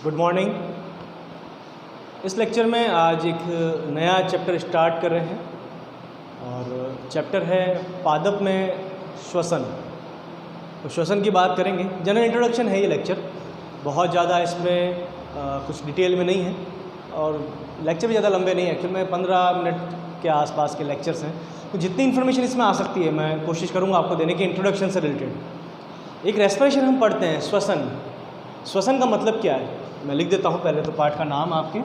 Good morning. इस lecture में आज एक नया चैप्टर स्टार्ट कर रहे हैं और चैप्टर है पादप में श्वसन। तो श्वसन की बात करेंगे। जनरल इंट्रोडक्शन है ये लेक्चर, बहुत ज़्यादा इसमें कुछ डिटेल में नहीं है और लेक्चर भी ज़्यादा लंबे नहीं है। एक्चुअल में 15 मिनट के आसपास के लेक्चर्स हैं, तो जितनी इन्फॉर्मेशन इसमें आ सकती है मैं कोशिश करूँगा आपको देने की इंट्रोडक्शन से रिलेटेड। एक रेस्पिरेशन हम पढ़ते हैं, श्वसन। श्वसन का मतलब क्या है मैं लिख देता हूँ पहले तो पाठ का नाम आपके।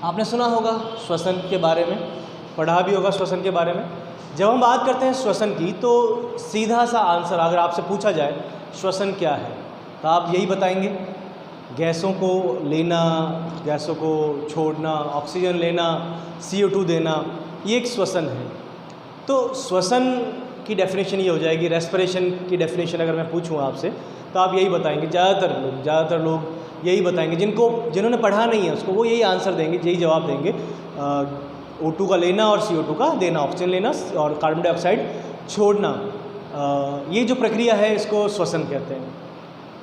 आपने सुना होगा श्वसन के बारे में, पढ़ा भी होगा श्वसन के बारे में। जब हम बात करते हैं श्वसन की तो सीधा सा आंसर अगर आपसे पूछा जाए श्वसन क्या है तो आप यही बताएंगे, गैसों को लेना, गैसों को छोड़ना, ऑक्सीजन लेना, CO2 देना, ये एक श्वसन है। तो श्वसन की डेफिनेशन ये हो जाएगी। रेस्पिरेशन की डेफिनेशन अगर मैं पूछूं आपसे तो आप यही बताएंगे। ज़्यादातर लोग यही बताएंगे, जिन्होंने पढ़ा नहीं है उसको वो यही आंसर देंगे, यही जवाब देंगे। O2 का लेना और CO2 का देना, ऑक्सीजन लेना और कार्बन डाइऑक्साइड छोड़ना, ये जो प्रक्रिया है इसको श्वसन कहते हैं।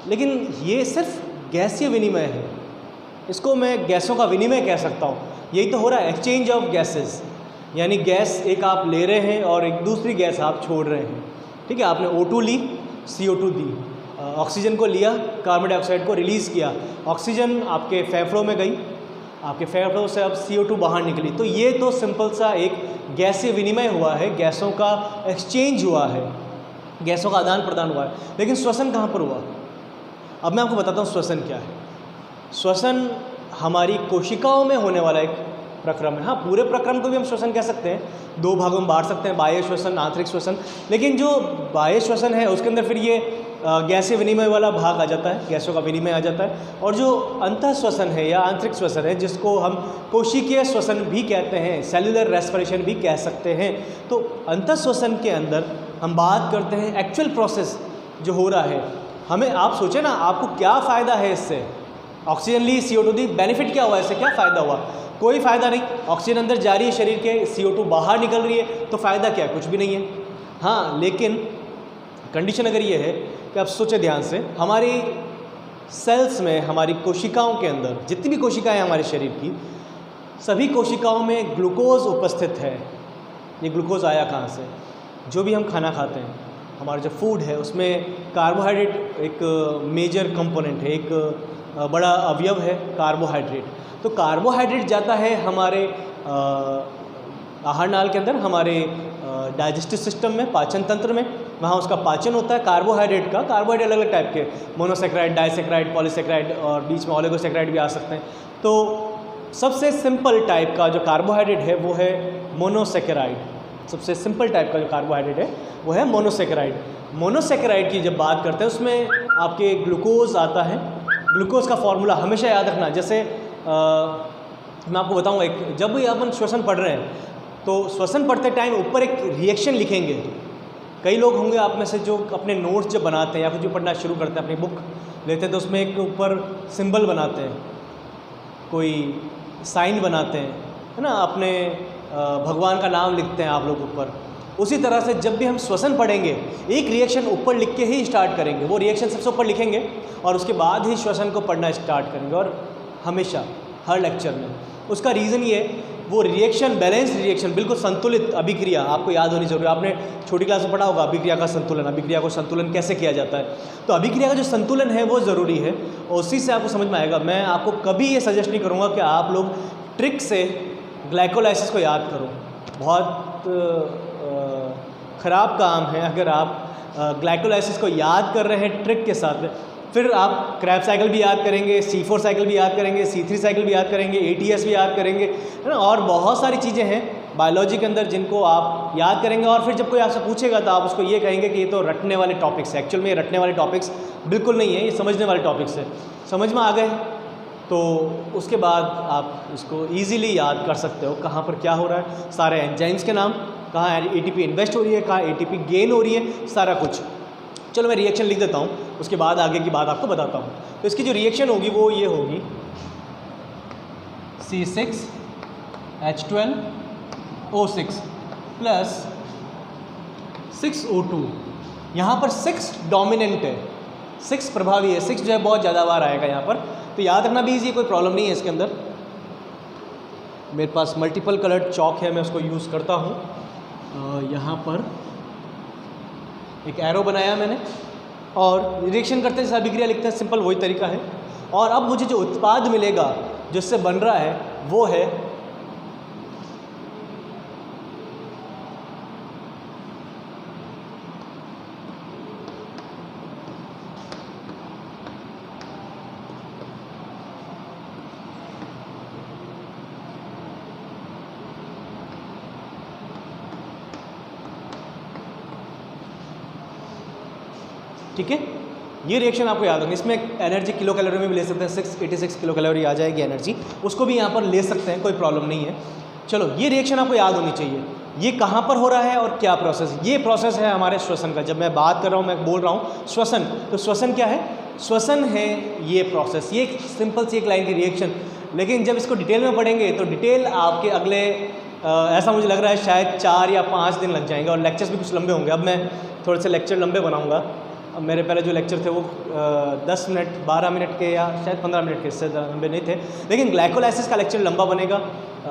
लेकिन ये सिर्फ गैसीय विनिमय है, इसको मैं गैसों का विनिमय कह सकता हूँ। यही तो हो रहा है, एक्सचेंज ऑफ गैसेस, यानी गैस एक आप ले रहे हैं और एक दूसरी गैस आप छोड़ रहे हैं। ठीक है, आपने O2 ली, CO2 दी, ऑक्सीजन को लिया, कार्बन डाइऑक्साइड को रिलीज़ किया, ऑक्सीजन आपके फेफड़ों में गई, आपके फेफड़ों से अब CO2 बाहर निकली। तो ये तो सिंपल सा एक गैसीय विनिमय हुआ है, गैसों का एक्सचेंज हुआ है, गैसों का आदान प्रदान हुआ है। लेकिन श्वसन कहाँ पर हुआ? अब मैं आपको बताता हूँ श्वसन क्या है। श्वसन हमारी कोशिकाओं में होने वाला एक प्रक्रम है। हाँ, पूरे प्रक्रम को भी हम श्वसन कह सकते हैं, दो भागों में बांट सकते हैं, बाह्य श्वसन, आंतरिक श्वसन। लेकिन जो बाह्य श्वसन है उसके अंदर फिर ये गैसीय विनिमय वाला भाग आ जाता है, गैसों का विनिमय आ जाता है। और जो अंतः श्वसन है या आंतरिक श्वसन है, जिसको हम कोशिकीय श्वसन भी कहते हैं, सेल्युलर रेस्पिरेशन भी कह सकते हैं। तो अंतः श्वसन के अंदर हम बात करते हैं एक्चुअल प्रोसेस जो हो रहा है। हमें आप सोचें ना, आपको क्या फ़ायदा है इससे? ऑक्सीजन ली, CO2 दी, बेनिफिट क्या हुआ इससे? क्या फ़ायदा हुआ? कोई फ़ायदा नहीं। ऑक्सीजन अंदर जा रही है शरीर के, CO2 बाहर निकल रही है, तो फ़ायदा क्या? कुछ भी नहीं है। हाँ, लेकिन कंडीशन अगर ये है कि आप सोचें ध्यान से, हमारी सेल्स में, हमारी कोशिकाओं के अंदर जितनी भी कोशिकाएं हमारे शरीर की, सभी कोशिकाओं में ग्लूकोज उपस्थित है। ये ग्लूकोज आया कहाँ से? जो भी हम खाना खाते हैं, हमारा जो फूड है उसमें कार्बोहाइड्रेट एक मेजर कंपोनेंट है, एक बड़ा अवयव है कार्बोहाइड्रेट। तो कार्बोहाइड्रेट जाता है हमारे आहार नाल के अंदर, हमारे डाइजेस्टिव सिस्टम में, पाचन तंत्र में, वहाँ उसका पाचन होता है कार्बोहाइड्रेट का। कार्बोहाइड्रेट अलग अलग टाइप के, मोनोसेक्राइड, डाइसेक्राइड, पॉलीसेक्राइड और बीच में ओलिगोसेक्राइड भी आ सकते हैं। तो सबसे सिंपल टाइप का जो कार्बोहाइड्रेट है वो है मोनोसेक्राइड। सबसे सिंपल टाइप का जो कार्बोहाइड्रेट है वो है मोनोसेक्राइड। मोनोसेक्राइड की जब बात करते हैं उसमें आपके ग्लूकोज आता है। ग्लूकोज का फॉर्मूला हमेशा याद रखना। जैसे मैं आपको बताऊंगा, एक जब भी अपन श्वसन पढ़ रहे हैं तो श्वसन पढ़ते टाइम ऊपर एक रिएक्शन लिखेंगे। कई लोग होंगे आप में से जो अपने नोट्स जब बनाते हैं या फिर जो पढ़ना शुरू करते हैं, अपनी बुक लेते हैं तो उसमें एक ऊपर सिंबल बनाते हैं, कोई साइन बनाते हैं, है ना, अपने भगवान का नाम लिखते हैं आप लोग ऊपर। उसी तरह से जब भी हम श्वसन पढ़ेंगे एक रिएक्शन ऊपर लिख के ही स्टार्ट करेंगे। वो रिएक्शन सबसे ऊपर लिखेंगे और उसके बाद ही श्वसन को पढ़ना स्टार्ट करेंगे। और हमेशा हर लेक्चर में उसका रीज़न ये, वो रिएक्शन बैलेंस रिएक्शन, बिल्कुल संतुलित अभिक्रिया आपको याद होनी जरूरी है। आपने छोटी क्लास में पढ़ा होगा अभिक्रिया का संतुलन, अभिक्रिया को संतुलन कैसे किया जाता है। तो अभिक्रिया का जो संतुलन है वो ज़रूरी है और उसी से आपको समझ में आएगा। मैं आपको कभी ये सजेस्ट नहीं करूँगा कि आप लोग ट्रिक से ग्लाइकोलाइसिस को याद करो। बहुत ख़राब काम है अगर आप ग्लाइकोलाइसिस को याद कर रहे हैं ट्रिक के साथ में। फिर आप क्रैब साइकिल भी याद करेंगे, C4 साइकिल भी याद करेंगे, C3 साइकिल भी याद करेंगे, ATS भी याद करेंगे, है ना। और बहुत सारी चीज़ें हैं बायोलॉजी के अंदर जिनको आप याद करेंगे और फिर जब कोई आपसे पूछेगा तो आप उसको ये कहेंगे कि ये तो रटने वाले टॉपिक्स है। एक्चुअल में ये रटने वाले टॉपिक्स बिल्कुल नहीं है, ये समझने वाले टॉपिक्स है। समझ में आ गए तो उसके बाद आप इसको ईजिली याद कर सकते हो, कहाँ पर क्या हो रहा है, सारे एंजाइम्स के नाम, कहाँ ATP इन्वेस्ट हो रही है, कहाँ ATP गेन हो रही है, सारा कुछ। चलो मैं रिएक्शन लिख देता हूँ, उसके बाद आगे की बात आपको बताता हूँ। तो इसकी जो रिएक्शन होगी वो ये होगी, C6H12O6 प्लस 6O2 यहाँ पर 6 डोमिनेंट है, 6 प्रभावी है, 6 जो है बहुत ज़्यादा बार आएगा यहाँ पर, तो याद रखना भी ईजी, कोई प्रॉब्लम नहीं है इसके अंदर। मेरे पास मल्टीपल कलर्ड चॉक है, मैं उसको यूज़ करता हूँ। यहाँ पर एक एरो बनाया मैंने और रिएक्शन करते हैं, अभिक्रिया लिखते हैं, सिंपल वही तरीका है। और अब मुझे जो उत्पाद मिलेगा जिससे बन रहा है वो है ठीक है। ये रिएक्शन आपको याद रखना, इसमें एनर्जी किलो कैलोरी में भी ले सकते हैं, 686 किलो कैलोरी आ जाएगी एनर्जी, उसको भी यहाँ पर ले सकते हैं, कोई प्रॉब्लम नहीं है। चलो ये रिएक्शन आपको याद होनी चाहिए, ये कहाँ पर हो रहा है और क्या प्रोसेस। ये प्रोसेस है हमारे श्वसन का। जब मैं बात कर रहा हूँ, मैं बोल रहा हूँ श्वसन, तो श्वसन क्या है, श्वसन है ये प्रोसेस, ये सिंपल सी एक लाइन की रिएक्शन। लेकिन जब इसको डिटेल में पढ़ेंगे तो डिटेल आपके अगले ऐसा मुझे लग रहा है शायद 4 या 5 दिन लग जाएंगे, और लेक्चर्स भी कुछ लंबे होंगे। अब मैं थोड़े से लेक्चर लंबे बनाऊँगा। अब मेरे पहले जो लेक्चर थे वो 10 मिनट 12 मिनट के या शायद 15 मिनट के, इससे लंबे नहीं थे। लेकिन ग्लाइकोलाइसिस का लेक्चर लंबा बनेगा,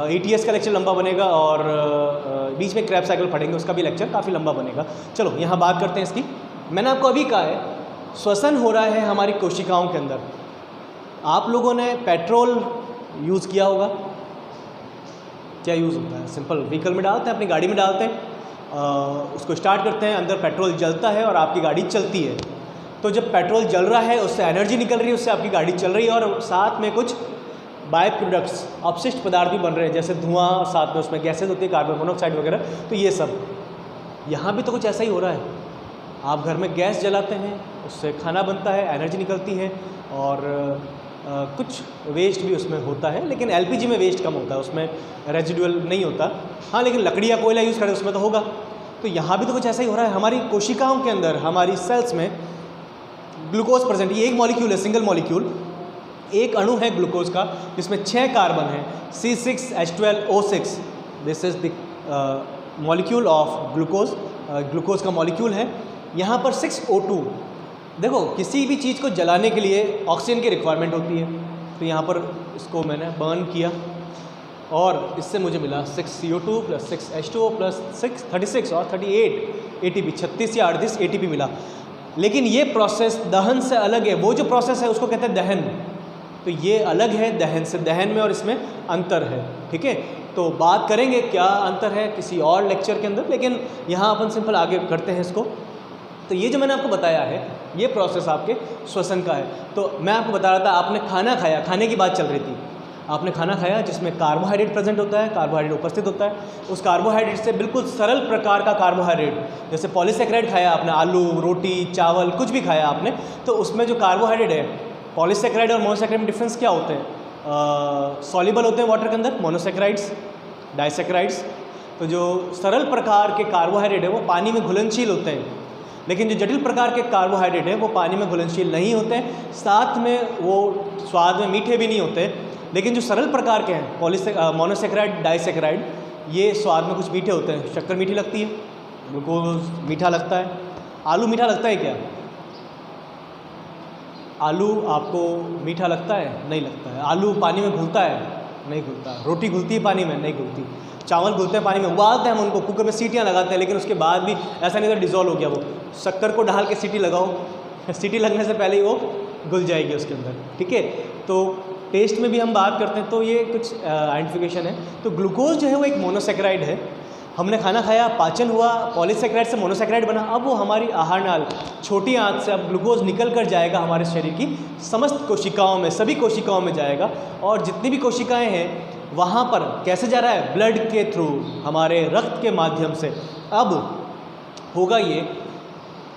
ETS का लेक्चर लंबा बनेगा, और बीच में क्रैब साइकिल पढ़ेंगे, उसका भी लेक्चर काफ़ी लंबा बनेगा। चलो यहाँ बात करते हैं इसकी। मैंने आपको अभी कहा है श्वसन हो रहा है हमारी कोशिकाओं के अंदर। आप लोगों ने पेट्रोल यूज़ किया होगा, क्या यूज़ होता है, सिंपल व्हीकल में डालते हैं, अपनी गाड़ी में डालते हैं, उसको स्टार्ट करते हैं, अंदर पेट्रोल जलता है और आपकी गाड़ी चलती है। तो जब पेट्रोल जल रहा है उससे एनर्जी निकल रही है, उससे आपकी गाड़ी चल रही है, और साथ में कुछ बाय प्रोडक्ट्स अपशिष्ट पदार्थ भी बन रहे हैं, जैसे धुआं, साथ में उसमें गैसेज होती है, कार्बन मोनोऑक्साइड वगैरह। तो ये सब यहाँ भी तो कुछ ऐसा ही हो रहा है। आप घर में गैस जलाते हैं, उससे खाना बनता है, एनर्जी निकलती है, और कुछ वेस्ट भी उसमें होता है, लेकिन LPG में वेस्ट कम होता है, उसमें रेजिडुअल नहीं होता। हाँ, लेकिन लकड़ी या कोयला यूज़ करें उसमें तो होगा। तो यहाँ भी तो कुछ ऐसा ही हो रहा है। हमारी कोशिकाओं के अंदर, हमारी सेल्स में ग्लूकोज प्रेजेंट, ये एक मॉलिक्यूल है, सिंगल मॉलिक्यूल, एक अणु है ग्लूकोज का, जिसमें 6 कार्बन है, C6H12O6। This is the molecule of glucose, glucose का मॉलिक्यूल है। यहाँ पर 6O2, देखो किसी भी चीज़ को जलाने के लिए ऑक्सीजन की रिक्वायरमेंट होती है, तो यहाँ पर इसको मैंने बर्न किया और इससे मुझे मिला 6CO2 + 6H2O + 36 और 38 ATP, 36 या 38 ATP मिला। लेकिन ये प्रोसेस दहन से अलग है। वो जो प्रोसेस है उसको कहते हैं दहन, तो ये अलग है दहन से। दहन में और इसमें अंतर है, ठीक है। तो बात करेंगे क्या अंतर है किसी और लेक्चर के अंदर, लेकिन यहाँ अपन सिंपल आगे करते हैं इसको। तो ये जो मैंने आपको बताया है ये प्रोसेस आपके श्वसन का है। तो मैं आपको बता रहा था, आपने खाना खाया, खाने की बात चल रही थी, आपने खाना खाया जिसमें कार्बोहाइड्रेट प्रेजेंट होता है, कार्बोहाइड्रेट उपस्थित होता है। उस कार्बोहाइड्रेट से बिल्कुल सरल प्रकार का कार्बोहाइड्रेट, जैसे पॉलीसेकेराइड खाया आपने, आलू, रोटी, चावल, कुछ भी खाया आपने, तो उसमें जो कार्बोहाइड्रेट है, पॉलीसेकेराइड और मोनोसेकेराइड में डिफरेंस क्या होते हैं, सॉल्युबल होते हैं वाटर के अंदर, मोनोसेकेराइड्स, डाइसेकेराइड्स। तो जो सरल प्रकार के कार्बोहाइड्रेट है वो पानी में घुलनशील होते हैं, लेकिन जो जटिल प्रकार के कार्बोहाइड्रेट है वो पानी में घुलनशील नहीं होते हैं, साथ में वो स्वाद में मीठे भी नहीं होते। लेकिन जो सरल प्रकार के हैं, मोनोसेकेराइड, डाइसेकेराइड, ये स्वाद में कुछ मीठे होते हैं। शक्कर मीठी लगती है, ग्लूकोज मीठा लगता है। आलू मीठा लगता है क्या? आलू आपको मीठा लगता है? नहीं लगता है। आलू पानी में घुलता है? नहीं घुलता। रोटी घुलती है पानी में? नहीं घुलती। चावल घुलते हैं पानी में, उबालते हैं हम उनको, कुकर में सीटियाँ लगाते हैं, लेकिन उसके बाद भी ऐसा नहीं था डिज़ोल्व हो गया वो। शक्कर को डाल के सीटी लगाओ, सीटी लगने से पहले ही वो घुल जाएगी उसके अंदर, ठीक है। तो टेस्ट में भी हम बात करते हैं तो ये कुछ आइडेंटिफिकेशन है। तो ग्लूकोज जो है वो एक मोनोसेकेराइड है। हमने खाना खाया, पाचन हुआ, पॉलीसेकेराइड से मोनोसेकेराइड बना, अब वो हमारी आहार नाल छोटी आंत से अब ग्लूकोज निकल कर जाएगा हमारे शरीर की समस्त कोशिकाओं में, सभी कोशिकाओं में जाएगा। और जितनी भी कोशिकाएं हैं वहाँ पर कैसे जा रहा है? ब्लड के थ्रू, हमारे रक्त के माध्यम से। अब होगा ये,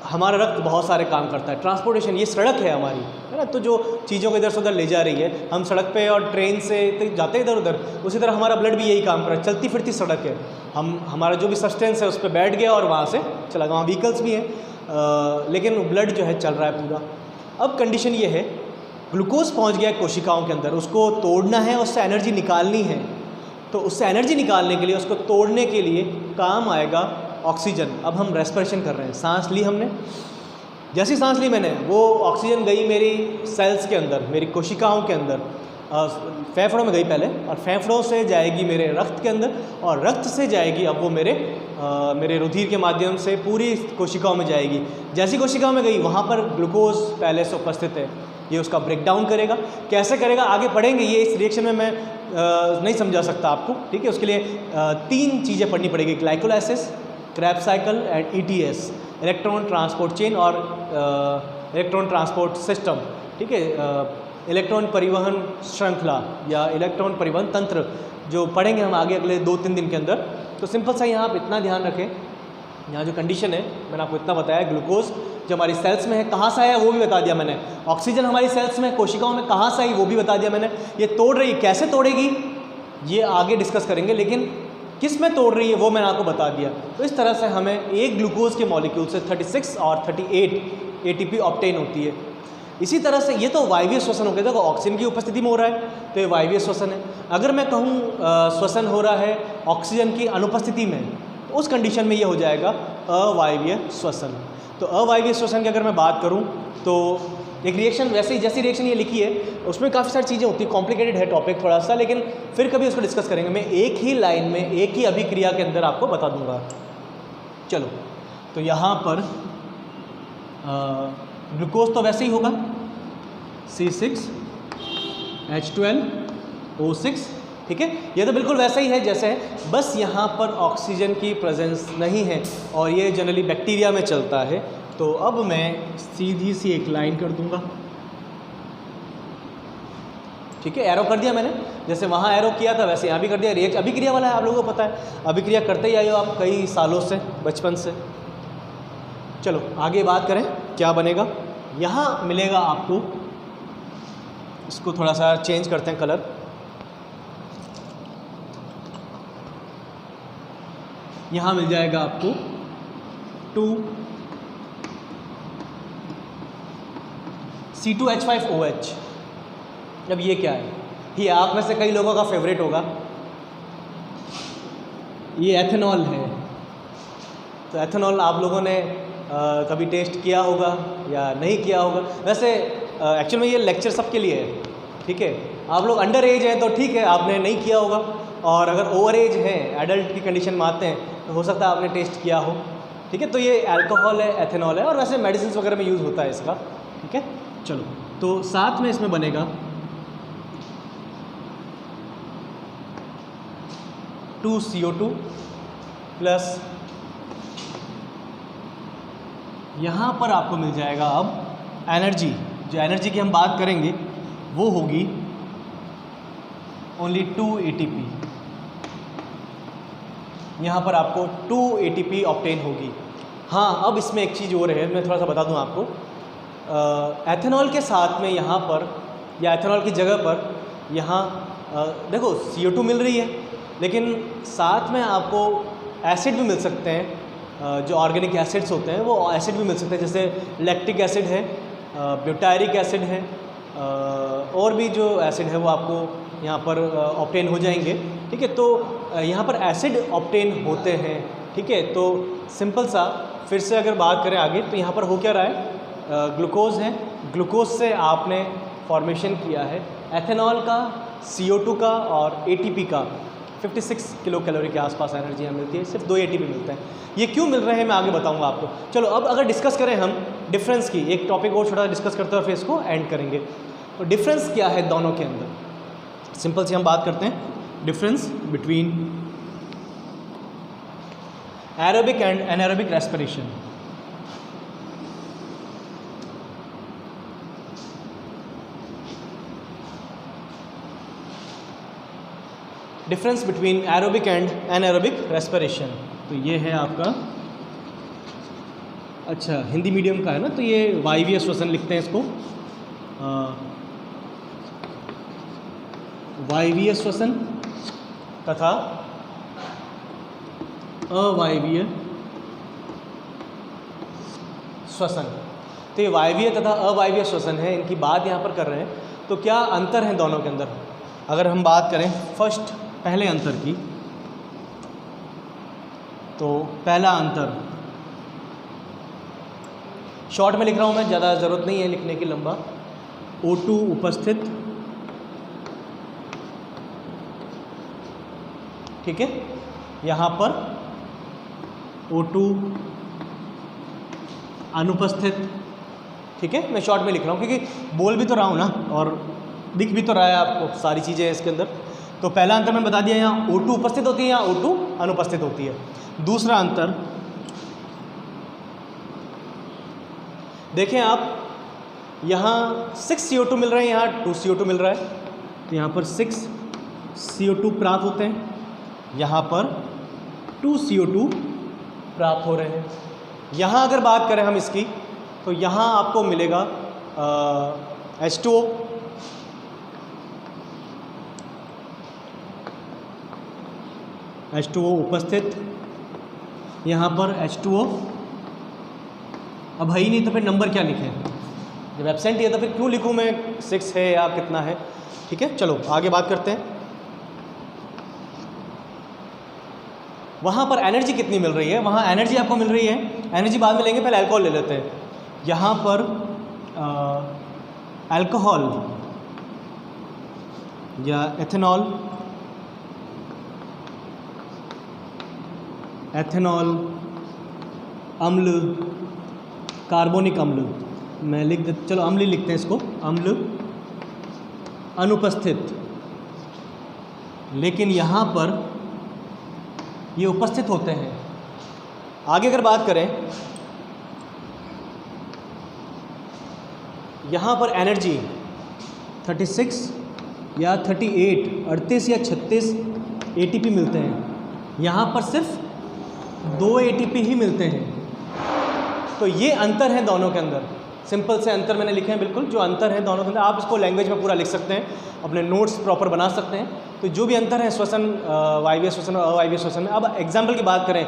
हमारा रक्त बहुत सारे काम करता है, ट्रांसपोर्टेशन, ये सड़क है हमारी, है ना। तो जो चीज़ों को इधर से उधर ले जा रही है, हम सड़क पे और ट्रेन से तो जाते हैं इधर उधर, उसी तरह हमारा ब्लड भी यही काम कर रहा है। चलती फिरती सड़क है, हमारा जो भी सस्टेंस है उस पर बैठ गया और वहाँ से चला गया। वहाँ व्हीकल्स भी हैं, लेकिन ब्लड जो है चल रहा है पूरा। अब कंडीशन ये है, ग्लूकोज पहुँच गया कोशिकाओं के अंदर, उसको तोड़ना है, उससे एनर्जी निकालनी है। तो उससे एनर्जी निकालने के लिए, उसको तोड़ने के लिए काम आएगा ऑक्सीजन, अब हम रेस्पिरेशन कर रहे हैं, सांस ली हमने, जैसी सांस ली मैंने वो ऑक्सीजन गई मेरी सेल्स के अंदर, मेरी कोशिकाओं के अंदर, फेफड़ों में गई पहले, और फेफड़ों से जाएगी मेरे रक्त के अंदर, और रक्त से जाएगी अब वो मेरे रुधिर के माध्यम से पूरी कोशिकाओं में जाएगी। जैसी कोशिकाओं में गई वहाँ पर ग्लूकोज पहले से उपस्थित है, ये उसका ब्रेकडाउन करेगा। कैसे करेगा आगे पढ़ेंगे, ये इस रिएक्शन में मैं नहीं समझा सकता आपको, ठीक है। उसके लिए 3 चीज़ें पढ़नी पड़ेगी, glycolysis, Krebs cycle and ETS, electron transport chain और इलेक्ट्रॉन ट्रांसपोर्ट सिस्टम, ठीक है, इलेक्ट्रॉन परिवहन श्रृंखला या इलेक्ट्रॉन परिवहन तंत्र, जो पढ़ेंगे हम आगे अगले 2-3 दिन के अंदर। तो सिंपल सा यहाँ आप इतना ध्यान रखें, यहाँ जो कंडीशन है मैंने आपको इतना बताया, ग्लूकोज जो हमारी सेल्स में है कहाँ से आया वो भी बता दिया मैंने, ऑक्सीजन हमारी सेल्स में कोशिकाओं में कहाँ से आई वो भी बता दिया मैंने, ये तोड़ रही है, कैसे तोड़ेगी ये आगे डिस्कस करेंगे, लेकिन किस में तोड़ रही है वो मैंने आपको बता दिया। तो इस तरह से हमें एक ग्लूकोज के मॉलिक्यूल से 36 और 38 ATP ऑब्टेन होती है। इसी तरह से ये तो वायवीय श्वसन हो गया, देखो ऑक्सीजन की उपस्थिति में हो रहा है तो ये वायवीय श्वसन है। अगर मैं कहूँ श्वसन हो रहा है ऑक्सीजन की अनुपस्थिति में, उस कंडीशन में ये हो जाएगा अवायवीय श्वसन। तो अवायवीय श्वसन की अगर मैं बात करूँ तो एक रिएक्शन, वैसे ही जैसी रिएक्शन ये लिखी है उसमें काफ़ी सारी चीज़ें होती है, कॉम्प्लिकेटेड है टॉपिक थोड़ा सा, लेकिन फिर कभी उसको डिस्कस करेंगे। मैं एक ही लाइन में एक ही अभिक्रिया के अंदर आपको बता दूंगा। चलो, तो यहाँ पर ग्लूकोज तो वैसे ही होगा C6H12O6, ठीक है, ये तो बिल्कुल वैसा ही है जैसे है, बस यहाँ पर ऑक्सीजन की प्रेजेंस नहीं है और ये जनरली बैक्टीरिया में चलता है। तो अब मैं सीधी सी एक लाइन कर दूंगा, ठीक है, एरो कर दिया मैंने, जैसे वहाँ एरो किया था वैसे यहाँ भी कर दिया। रिएक्ट अभिक्रिया वाला है, आप लोगों को पता है, अभिक्रिया करते ही आए हो आप कई सालों से, बचपन से। चलो आगे बात करें क्या बनेगा। यहाँ मिलेगा आपको, इसको थोड़ा सा चेंज करते हैं कलर, यहाँ मिल जाएगा आपको 2C2H5OH। अब ये क्या है, ये आप में से कई लोगों का फेवरेट होगा, ये एथेनॉल है। तो एथेनॉल आप लोगों ने कभी टेस्ट किया होगा या नहीं किया होगा। वैसे एक्चुअल में ये लेक्चर सबके लिए है, ठीक है। आप लोग अंडर एज हैं तो ठीक है, आपने नहीं किया होगा, और अगर ओवर एज हैं, एडल्ट की कंडीशन में आते हैं तो हो सकता है आपने टेस्ट किया हो, ठीक है। तो ये अल्कोहल है, एथेनॉल है, और वैसे मेडिसिन वगैरह में यूज़ होता है इसका, ठीक है। चलो, तो साथ में इसमें बनेगा 2CO2 प्लस, यहाँ पर आपको मिल जाएगा अब एनर्जी, जो एनर्जी की हम बात करेंगे वो होगी ओनली 2 ATP। यहाँ पर आपको 2 ATP ऑब्टेन होगी। हाँ, अब इसमें एक चीज़ और है, मैं थोड़ा सा बता दूँ आपको। एथेनॉल के साथ में यहाँ पर, या एथेनॉल की जगह पर यहाँ देखो CO2 मिल रही है, लेकिन साथ में आपको एसिड भी मिल सकते हैं, जो ऑर्गेनिक एसिड्स होते हैं वो एसिड भी मिल सकते हैं, जैसे लैक्टिक एसिड है, ब्यूटायरिक एसिड है, और भी जो एसिड है वो आपको यहाँ पर ऑब्टेन हो जाएंगे, ठीक है। तो यहाँ पर एसिड ऑब्टेन होते हैं, ठीक है। तो सिंपल सा फिर से अगर बात करें आगे, तो यहाँ पर हो क्या रहा है, ग्लूकोज है, ग्लूकोज से आपने फॉर्मेशन किया है एथेनॉल का, CO2 का और ATP का। 56 किलो कैलोरी के आसपास एनर्जी यहाँ मिलती है, सिर्फ 2 ATP मिलते हैं। ये क्यों मिल रहे हैं मैं आगे बताऊंगा आपको। चलो, अब अगर डिस्कस करें हम डिफरेंस की, एक टॉपिक और छोटा डिस्कस करते हैं और फिर इसको एंड करेंगे। तो डिफरेंस क्या है दोनों के अंदर, सिंपल सी हम बात करते हैं, difference between aerobic and anaerobic respiration. Difference between aerobic and anaerobic respiration. तो ये है आपका, अच्छा हिंदी मीडियम का है ना, तो ये वायवीय श्वसन लिखते हैं इसको, वायवीय श्वसन तथा अवायवीय श्वसन। तो ये वायवीय तथा अवायवीय श्वसन है, इनकी बात यहाँ पर कर रहे हैं। तो क्या अंतर है दोनों के अंदर, अगर हम बात करें फर्स्ट पहले अंतर की, तो पहला अंतर, शॉर्ट में लिख रहा हूँ मैं, ज़्यादा ज़रूरत नहीं है लिखने की लंबा। O2 उपस्थित, ठीक है, यहाँ पर O2 अनुपस्थित, ठीक है। मैं शॉर्ट में लिख रहा हूँ क्योंकि बोल भी तो रहा हूँ ना और दिख भी तो रहा है आपको सारी चीज़ें हैं इसके अंदर। तो पहला अंतर मैंने बता दिया, यहाँ O2 उपस्थित होती है, यहाँ O2 अनुपस्थित होती है। दूसरा अंतर देखें आप, यहाँ 6 CO2 मिल रहे हैं, यहाँ 2 CO2 मिल रहा है, तो यहाँ पर 6 CO2 प्राप्त होते हैं, यहाँ पर 2 CO2 प्राप्त हो रहे हैं। यहाँ अगर बात करें हम इसकी, तो यहाँ आपको मिलेगा H2O, H2O उपस्थित, यहाँ पर H2O अब है ही नहीं, तो फिर नंबर क्या लिखें, जब एब्सेंट है तो फिर क्यों लिखूँ मैं 6 है या कितना है, ठीक है। चलो आगे बात करते हैं। वहाँ पर एनर्जी कितनी मिल रही है, वहाँ एनर्जी आपको मिल रही है, एनर्जी बाद में लेंगे, पहले अल्कोहल ले लेते हैं। यहाँ पर अल्कोहल या एथेनॉल, अम्ल, कार्बोनिक अम्ल, मैं लिख दे, चलो अम्ल लिखते हैं इसको, अम्ल अनुपस्थित, लेकिन यहाँ पर ये उपस्थित होते हैं। आगे अगर बात करें, यहाँ पर एनर्जी 36 या 38 या 36 ATP मिलते हैं, यहाँ पर सिर्फ 2 ATP ही मिलते हैं। तो ये अंतर है दोनों के अंदर, सिंपल से अंतर मैंने लिखे हैं बिल्कुल, जो अंतर है दोनों के अंदर। आप इसको लैंग्वेज में पूरा लिख सकते हैं, अपने नोट्स प्रॉपर बना सकते हैं। तो जो भी अंतर है श्वसन, वायवीय श्वसन और अवायवीय श्वसन में। अब एग्जाम्पल की बात करें,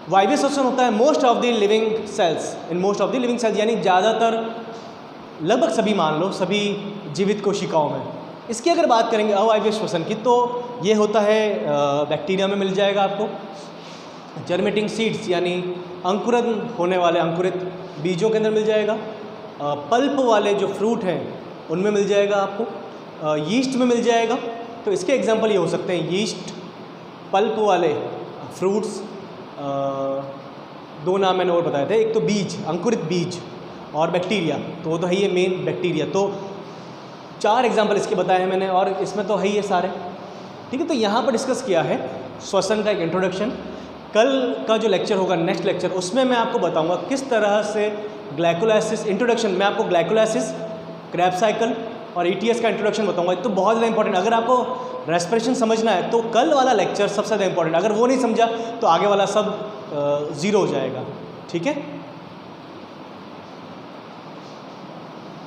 वायवीय श्वसन होता है most of the living cells, in most of the living cells, यानी ज़्यादातर, लगभग सभी, मान लो सभी जीवित कोशिकाओं में। इसकी अगर बात करेंगे अवायवीय श्वसन की, तो ये होता है बैक्टीरिया में मिल जाएगा आपको, जर्मेटिंग सीड्स यानी अंकुरन होने वाले अंकुरित बीजों के अंदर मिल जाएगा, पल्प वाले जो फ्रूट हैं उनमें मिल जाएगा आपको, यीस्ट में मिल जाएगा। तो इसके एग्जांपल ये हो सकते हैं, यीस्ट, पल्प वाले फ्रूट्स, 2 नाम मैंने और बताए थे, एक तो बीज, अंकुरित बीज, और बैक्टीरिया, तो वो तो है ही मेन बैक्टीरिया। तो 4 एग्जांपल इसके बताए हैं मैंने, और इसमें तो है ही है सारे, ठीक है। तो यहाँ पर डिस्कस किया है श्वसन का एक इंट्रोडक्शन। कल का जो लेक्चर होगा, नेक्स्ट लेक्चर, उसमें मैं आपको बताऊंगा किस तरह से ग्लाइकोलाइसिस, इंट्रोडक्शन में आपको ग्लाइकोलाइसिस, क्रेब्स साइकिल और ETS का इंट्रोडक्शन बताऊंगा। तो बहुत ज़्यादा इंपॉर्टेंट, अगर आपको रेस्पिरेशन समझना है तो कल वाला लेक्चर सबसे ज़्यादा इंपॉर्टेंट, अगर वो नहीं समझा तो आगे वाला सब ज़ीरो हो जाएगा, ठीक है।